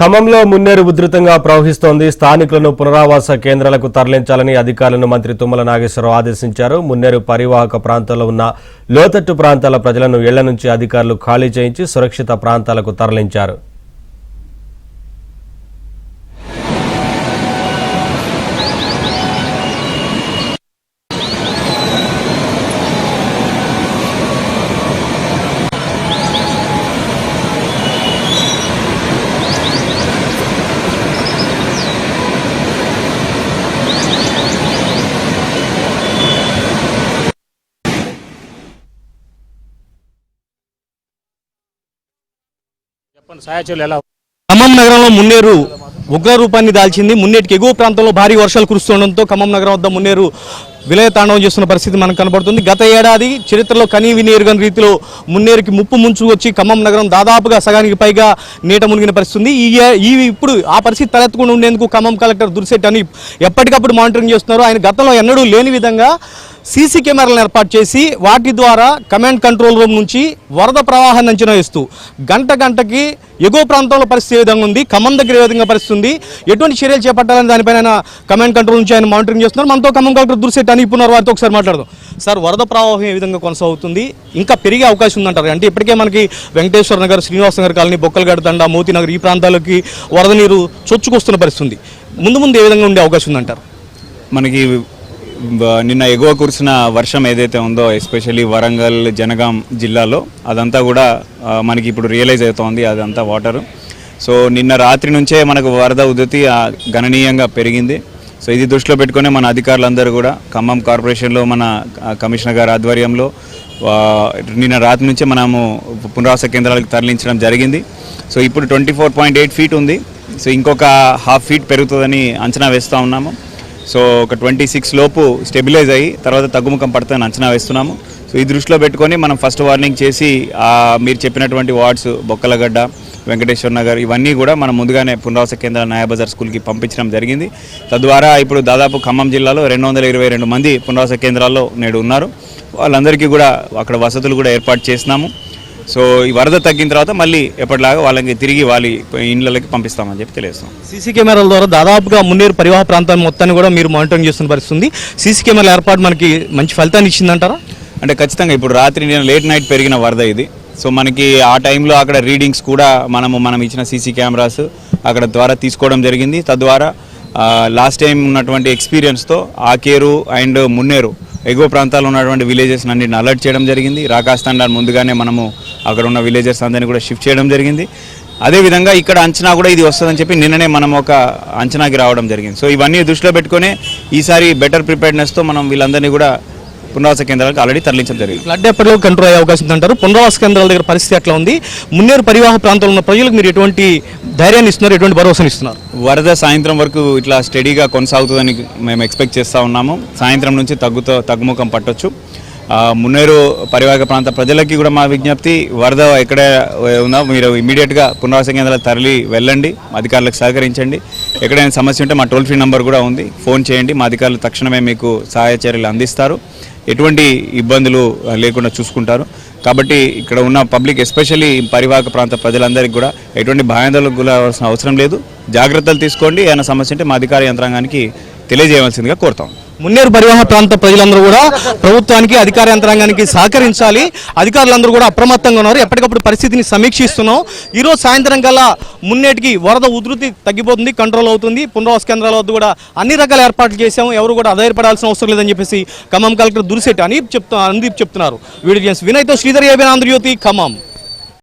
ఖమ్మంలో మున్నేరు ఉధృతంగా ప్రవహిస్తోంది. స్థానికులను పునరావాస కేంద్రాలకు తరలించాలని అధికారులను మంత్రి తుమ్మల నాగేశ్వరరావు ఆదేశించారు. మున్నేరు పరివాహక ప్రాంతాల్లో ఉన్న లోతట్టు ప్రాంతాల ప్రజలను ఇళ్ల నుంచి అధికారులు ఖాళీ చేయించి సురక్షిత ప్రాంతాలకు తరలించారు. ఖమ్మం నగరంలో మున్నేరు ఉగ్ర రూపాన్ని దాల్చింది. మున్నేటికి ఎగువ ప్రాంతంలో భారీ వర్షాలు కురుస్తుండటంతో ఖమ్మం నగరం వద్ద మున్నేరు విలయతాండవం చేస్తున్న పరిస్థితి మనకు కనబడుతుంది. గత ఏడాది చరిత్రలో కనీవినీ ఎరుగని రీతిలో మున్నేరుకి ముప్పు ముంచు వచ్చి ఖమ్మం నగరం దాదాపుగా సగానికి పైగా నీట మునిగిన పరిస్థితి. ఇప్పుడు ఆ పరిస్థితి తలెత్తుకుని ఉండేందుకు ఖమ్మం కలెక్టర్ దుర్శెట్టి అని ఎప్పటికప్పుడు మానిటరింగ్ చేస్తున్నారు. ఆయన గతంలో ఎన్నడూ లేని విధంగా సీసీ కెమెరాలను ఏర్పాటు చేసి వాటి ద్వారా కమాండ్ కంట్రోల్ రూమ్ నుంచి వరద ప్రవాహాన్ని అంచనా వేస్తూ గంటకి ఎగువ ప్రాంతంలో పరిస్థితి ఏ విధంగా ఉంది, ఖమ్మం దగ్గర ఏ విధంగా పరిస్థితి ఉంది, ఎటువంటి చర్యలు చేపట్టాలని దానిపైన కమాండ్ కంట్రోల్ నుంచి ఆయన మానిటరింగ్ చేస్తున్నారు. మనతో ఖమ్మం కలెక్టర్ దుర్శెట్టి అని ఇప్పుడు వారితో ఒకసారి మాట్లాడదాం. సార్, వరద ప్రవాహం ఏ విధంగా కొనసాగుతుంది, ఇంకా పెరిగే అవకాశం ఉందంటారు? అంటే ఇప్పటికే మనకి వెంకటేశ్వర నగర్, శ్రీనివాస నగర్ కాలనీ, బొక్కలగడ్డ తండా, మోతీ నగర్ ఈ ప్రాంతాలకి వరద నీరు చొచ్చుకొస్తున్న పరిస్థితి ఉంది. ముందు ఏ విధంగా ఉండే అవకాశం ఉందంటారు? మనకి నిన్న ఎగువ కురిసిన వర్షం ఏదైతే ఉందో, ఎస్పెషల్లీ వరంగల్, జనగాం జిల్లాలో అదంతా కూడా మనకి ఇప్పుడు రియలైజ్ అవుతోంది అదంతా వాటరు. సో నిన్న రాత్రి నుంచే మనకు వరద ఉధృతి గణనీయంగా పెరిగింది. సో ఇది దృష్టిలో పెట్టుకుని మన అధికారులందరూ కూడా ఖమ్మం కార్పొరేషన్లో మన కమిషనర్ గారి ఆధ్వర్యంలో నిన్న రాత్రి నుంచే మనము పునరావాస కేంద్రాలకు తరలించడం జరిగింది. సో ఇప్పుడు 24.8 ఫీట్ ఉంది. సో ఇంకొక ½ ఫీట్ పెరుగుతుందని అంచనా వేస్తూ ఉన్నాము. సో ఒక 26 లోపు స్టెబిలైజ్ అయ్యి తర్వాత తగ్గుముఖం పడుతుందని అంచనా వేస్తున్నాము. సో ఈ దృష్టిలో పెట్టుకొని మనం ఫస్ట్ వార్నింగ్ చేసి మీరు చెప్పినటువంటి వార్డ్స్ బొక్కలగడ్డ, వెంకటేశ్వర నగర్ ఇవన్నీ కూడా మనం ముందుగానే పునరావాస కేంద్రాల న్యాయబజార్ స్కూల్కి పంపించడం జరిగింది. తద్వారా ఇప్పుడు దాదాపు ఖమ్మం జిల్లాలో 222 మంది పునరావాస కేంద్రాల్లో నేడు ఉన్నారు. వాళ్ళందరికీ కూడా అక్కడ వసతులు కూడా ఏర్పాటు చేసినాము. సో ఈ వరద తగ్గిన తర్వాత మళ్ళీ ఎప్పటిలాగా వాళ్ళకి తిరిగి వాళ్ళ ఇండ్లకి పంపిస్తామని చెప్పి తెలియస్తాం. సీసీ కెమెరాల ద్వారా దాదాపుగా మున్నేరు పరివాహ ప్రాంతాన్ని మొత్తాన్ని కూడా మీరు మానిటరింగ్ చేస్తున్న పరిస్థితుంది. సీసీ కెమెరాల ఏర్పాటు మనకి మంచి ఫలితాన్ని ఇచ్చిందంటారా? అంటే ఖచ్చితంగా ఇప్పుడు రాత్రి నేను లేట్ నైట్ పెరిగిన వరద ఇది. సో మనకి ఆ టైంలో అక్కడ రీడింగ్స్ కూడా మనం ఇచ్చిన సీసీ కెమెరాస్ అక్కడ ద్వారా తీసుకోవడం జరిగింది. తద్వారా లాస్ట్ టైం ఉన్నటువంటి ఎక్స్పీరియన్స్తో ఆకేరు అండ్ మున్నేరు ఎగువ ప్రాంతాల్లో ఉన్నటువంటి విలేజెస్ అన్నింటిని అలర్ట్ చేయడం జరిగింది. రాకాస్తాండాన్ని ముందుగానే మనము అక్కడ ఉన్న విలేజెస్ అందరినీ కూడా షిఫ్ట్ చేయడం జరిగింది. అదేవిధంగా ఇక్కడ అంచనా కూడా ఇది వస్తుందని చెప్పి నిన్ననే మనం ఒక అంచనాకి రావడం జరిగింది. సో ఇవన్నీ దృష్టిలో పెట్టుకునే ఈసారి బెటర్ ప్రిపేర్డ్నెస్తో మనం వీళ్ళందరినీ కూడా పునరావాస కేంద్రాలకు ఆల్రెడీ తరలించడం జరిగింది. ఫ్లడ్ ఎప్పటిలో కంట్రోల్ అయ్యే అవకాశం ఉందంటారు? పునరావాస కేంద్రాల దగ్గర పరిస్థితి ఎట్లా ఉంది? మున్నేరు పరివాహ ప్రాంతంలో ఉన్న ప్రజలకు మీరు ఎటువంటి ధైర్యాన్ని ఇస్తున్నారు, ఎటువంటి భరోసాని ఇస్తున్నారు? వరద సాయంత్రం వరకు ఇట్లా స్టడీగా కొనసాగుతుందని మేము ఎక్స్పెక్ట్ చేస్తూ ఉన్నాము. సాయంత్రం నుంచి తగ్గుముఖం పట్టొచ్చు. మున్నేరు పరివాహక ప్రాంత ప్రజలకి కూడా మా విజ్ఞప్తి, వరద ఎక్కడ ఉందో మీరు ఇమీడియట్గా పునరావాస కేంద్రాలకు తరలి వెళ్ళండి, అధికారులకు సహకరించండి. ఎక్కడైనా సమస్య ఉంటే మా టోల్ ఫ్రీ నెంబర్ కూడా ఉంది, ఫోన్ చేయండి. మా అధికారులు తక్షణమే మీకు సహాయ చర్యలు అందిస్తారు, ఎటువంటి ఇబ్బందులు లేకుండా చూసుకుంటారు. కాబట్టి ఇక్కడ ఉన్న పబ్లిక్ ఎస్పెషల్లీ పరివాహక ప్రాంత ప్రజలందరికీ కూడా ఎటువంటి భయాందోళనకు గురవలసిన అవసరం లేదు. జాగ్రత్తలు తీసుకోండి. ఏమైనా సమస్య ఉంటే మా అధికార యంత్రాంగానికి తెలియజేయవలసిందిగా కోరుతాం. మున్నేరు పరివాహ ప్రాంత ప్రజలందరూ కూడా ప్రభుత్వానికి, అధికార యంత్రాంగానికి సహకరించాలి. అధికారులందరూ కూడా అప్రమత్తంగా ఉన్నారు. ఎప్పటికప్పుడు పరిస్థితిని సమీక్షిస్తున్నాం. ఈరోజు సాయంత్రం కల్లా మున్నేటికి వరద ఉధృతి తగ్గిపోతుంది, కంట్రోల్ అవుతుంది. పునరావాస కేంద్రాల వద్ద కూడా అన్ని రకాల ఏర్పాట్లు చేశాము. ఎవరు కూడా అధైర్యపడాల్సిన అవసరం లేదని చెప్పేసి ఖమ్మం కలెక్టర్ దుర్శెట్టి అనీప్ చెప్తున్నారు. వీడియో వినయ్తో శ్రీధర్, ఏబిఎన్ ఆంధ్రజ్యోతి, ఖమ్మం.